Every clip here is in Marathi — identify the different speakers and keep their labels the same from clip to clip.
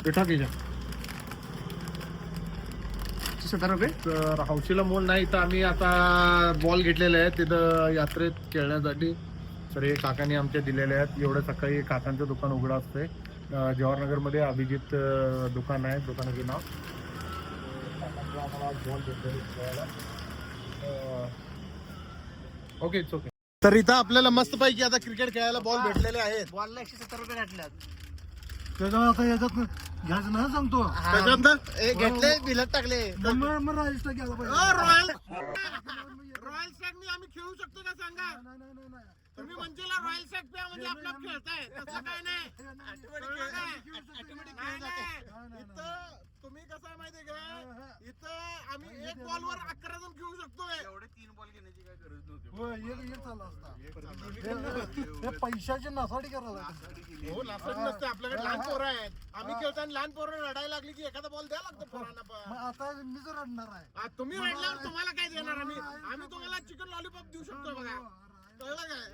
Speaker 1: बेटा घ्या
Speaker 2: 70 रुपये.
Speaker 1: तर हौशीला मोल नाही तर आम्ही आता बॉल घेतलेले आहेत तिथं यात्रेत खेळण्यासाठी. तर हे काकांनी आमच्या दिलेले आहेत. एवढं सकाळी काकांचं दुकान उघडं असतंय. जवाहरनगरमध्ये अभिजित दुकान आहे, दुकानाचं नाव. काकांचं आम्हाला बॉल घेतलेले खेळायला. Okay it's okay. तर इथं आपल्याला मस्त पैकी आता क्रिकेट खेळायला बॉल भेटलेले आहेत.
Speaker 2: बॉलला 170 रुपये घातल्यात.
Speaker 1: त्याच्यावर आता याच्यात घ्यायचं नाही सांगतो.
Speaker 2: घेतले बिलत टाकले.
Speaker 1: रॉयल स्टॅग घ्यायला पाहिजे. रॉयल स्टॅगनी आम्ही खेळू शकतो का सांगा? तुम्ही म्हणजेला रॉयल स्टॅग प्या म्हणजे आपला खेळताय तसं काय नाही. इथं तुम्ही कसं आहे माहितीये का, इथं आम्ही एक बॉलवर 11 जण खेळू शकतोय.
Speaker 3: एवढे 3 बॉल घेण्याची काय गरज नव्हती.
Speaker 1: पैशाची नासाडी करायला. हो नासाडी नसते, आपल्याकडे लहान पोरं आहेत. आम्ही खेळताना लहान पोरं रडायला लागली की एखादा बॉल द्यावा लागतो पोरांना. पण आता मी जर रडणार आहे, तुम्ही रडल्यावर तुम्हाला काय देणार आम्ही? आम्ही तुम्हाला चिकन लॉलीपॉप देऊ शकतो बघा. कळलं काय?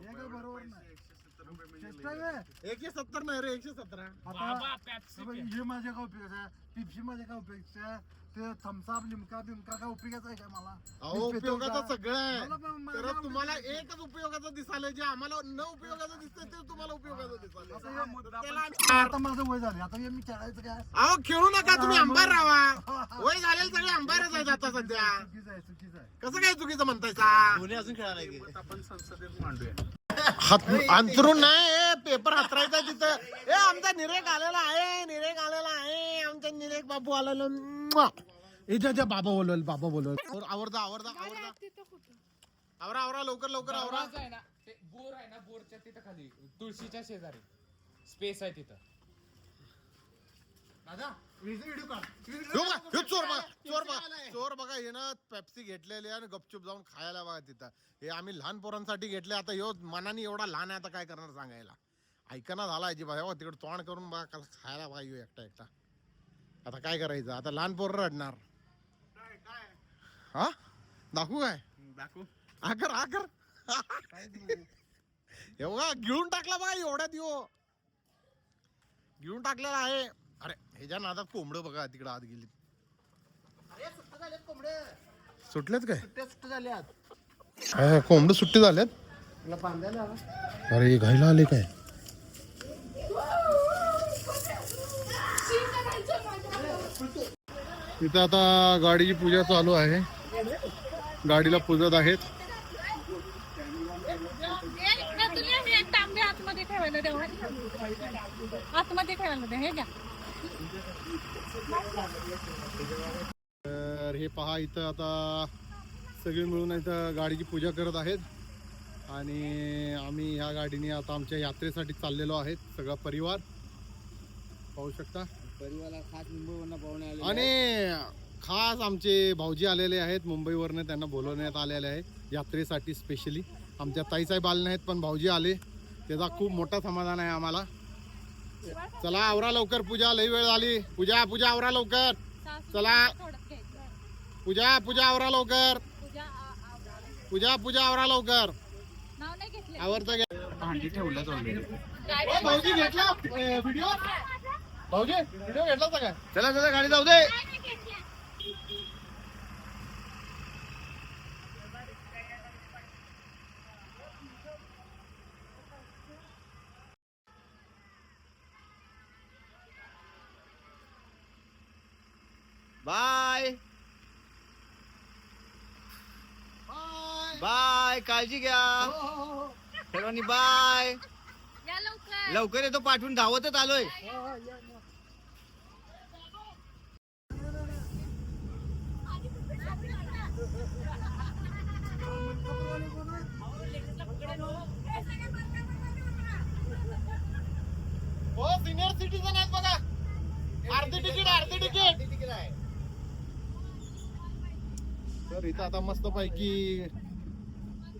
Speaker 3: बरोबर नाही.
Speaker 1: 170 रुपये
Speaker 3: म्हणजे
Speaker 1: 170 नाही रे, 117. हे माझ्या काय उपयोगाचा? पिप्सी माझ्या काय उपयोगाचा? ते थम्सअप लिमका बिमका काय उपयोगाचा आहे का मला? उपयोगाचं सगळं आहे. तर तुम्हाला एकच उपयोगाचं दिसायला, जे आम्हाला न उपयोगाचं दिसतंय ते तुम्हाला उपयोगाचं दिसायला. आता माझं वय झालं, आता मी खेळायचं काय? अहो खेळू नका, तुम्ही अंबार राहा. वय झालेले सगळे अंबारच आहेत आता सध्या. चुकीचं आहे. कसं काय चुकीचं म्हणताय?
Speaker 2: कोणी अजून खेळायला
Speaker 3: आपण संसदेत मांडूया.
Speaker 1: अंतरून नाही, पेपर हातरायचा तिथं. ए आमचा निरेक आलेला आहे, आमचा निरेक बाबू आलेला. इथे बाबा बोलवल. आवरा लवकर आवरा.
Speaker 4: बोर आहे ना, बोरच्या तिथं खाली तुळशीच्या शेजारी स्पेस आहे तिथं.
Speaker 1: चोर बघा हे ना पेप्सी घेतलेली आणि गपचूप जाऊन खायला बघा तिथं. हे आम्ही लहान पोरांसाठी घेतले. आता ह्यो मनाने एवढा लहान आहे, आता काय करणार सांगायला. ऐकना झाला अजिबात. हो तिकडे तोंड करून बघा कसं खायला बघा ह्यो एकटा. आता काय करायचं? आता लहान पोरं रडणार. हा दाखवू काय?
Speaker 3: दाखवू.
Speaker 1: आकर हे बघा गिळून टाकला बघा एवढ्यात ह्यो. गिळून टाकलेला आहे. अरे ह्याच्या नादात कोंबड बघा तिकडे आत गेली. सुटलेत काय?
Speaker 2: सुट्ट झाल्यात.
Speaker 1: कोंबड सुट्टी झाल्यात. अरे घायला आले काय? तिथं आता गाडीची पूजा चालू आहे. गाडीला पूजत आहेत.
Speaker 5: आतमध्ये ठेवायला द्या. हे घ्या.
Speaker 1: तर हे पहा इथं आता सगळे मिळून इथं गाडीची पूजा करत आहेत. आणि आम्ही ह्या गाडीने आता आमच्या यात्रेसाठी चाललेलो आहेत, सगळा परिवार पाहू शकता.
Speaker 2: परिवाराला खास मुंबईवरून पाहुणे आले
Speaker 1: आणि खास आमचे भाऊजी आलेले आहेत मुंबईवरनं. त्यांना बोलवण्यात आलेले आहे यात्रेसाठी स्पेशली. आमच्या ताईसाहेब आले नाहीत पण भाऊजी आले, त्याचा खूप मोठा समाधान आहे आम्हाला. चला आवरा लवकर, पूजा लई वेळ झाली. पूजा आवरा लवकर. चला पूजा आवरा लवकर. पूजा आवरा लवकर. आवरतं घ्या.
Speaker 3: भांडी ठेवल्याच ऑलरेडी.
Speaker 1: भाऊजी घेतला व्हिडिओ? भाऊजी व्हिडिओ घेतला होता काय? चला गाडी जाऊ दे.
Speaker 2: बाय. काळजी घ्या सर्वांनी. बाय. लवकर येतो, पाठवून धावतच आलोय.
Speaker 1: हो सिनियर सिटीजन आहेत बघा. अर्धी तिकीट आहे. तर इथं आता मस्त पैकी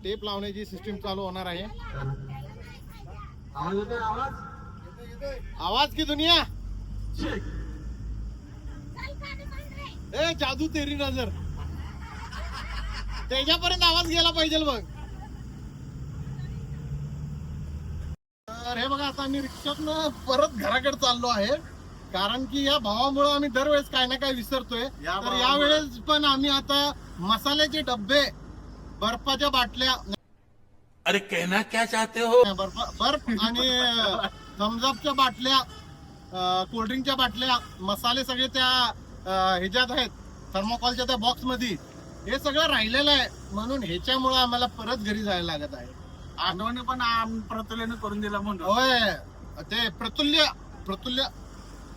Speaker 1: टेप लावण्याची सिस्टीम चालू होणार आहे. आवाज की दुनिया. ए जादू तेरी नजर. त्याच्यापर्यंत आवाज गेला पाहिजे बघ. तर हे बघा आता आम्ही रिक्षातनं परत घराकडे चाललो आहे. कारण की या भावामुळे आम्ही दरवेळेस काय ना काय विसरतोय. तर यावेळेस पण आम्ही आता मसाल्याचे डब्बे, बर्फाच्या बाटल्या,
Speaker 5: अरे कहना क्या चाहते हो?
Speaker 1: बर्फ आणि थम्सअपच्या बाटल्या, कोल्ड्रिंकच्या बाटल्या, मसाले सगळे त्या ह्याच्यात आहेत, थर्मोकॉलच्या त्या बॉक्स मध्ये. हे सगळं राहिलेलं आहे, म्हणून ह्याच्यामुळे आम्हाला परत घरी जायला लागत आहे.
Speaker 3: आठवणी पण प्रतुल्याने करून दिला म्हणून.
Speaker 1: होय, ते प्रतुल्य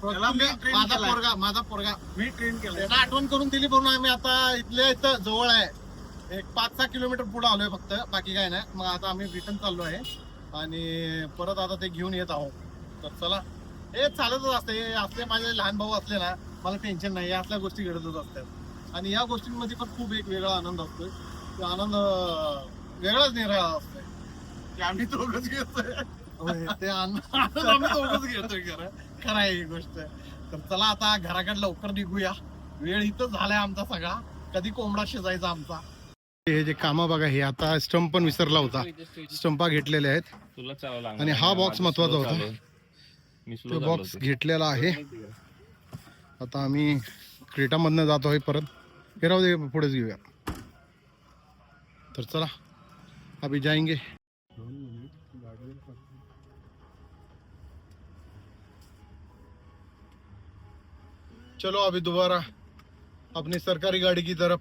Speaker 3: त्याला मी train केलाय.
Speaker 1: माझा पोरगा
Speaker 3: मी ट्रेन केलं.
Speaker 1: त्यांना आठवण करून दिली, म्हणून आम्ही आता इथल्या इथं जवळ आहे, एक 5-6 किलोमीटर पुढे आलोय फक्त, बाकी काय नाही. मग आता आम्ही रिटर्न चाललो आहे आणि परत आता ते घेऊन येत आहोत. तर चला, हे चालतच असते. असले माझे लहान भाऊ असले ना, मला टेन्शन नाही, या असल्या गोष्टी घडतच असतात. आणि या गोष्टींमध्ये पण खूप एक वेगळा आनंद असतोय. तो आनंद वेगळाच निराळा असतोय.
Speaker 3: ते आम्ही दोघंच घेतोय.
Speaker 1: ते आनंद आम्ही दोघंच घेतोय. खरं आहे ही गोष्ट. तर चला आता घराकडे लवकर निघूया, वेळ इथं झालाय आमचा सगळा. कधी कोंबडा शिजायचा आमचा. हे जे काम बघा, हे आता स्टंप पण विसरला होता, स्टंपा घेतलेले आहेत. आणि हा बॉक्स महत्वाचा होता, तो बॉक्स घेतलेला आहे. आता आम्ही क्रेटा मधनं जातो आहे परत. हे राहू दे, पुढेच घेऊया. तर चला, अभी जाएंगे. चलो अभी दोबारा अपनी सरकारी गाड़ी की तरफ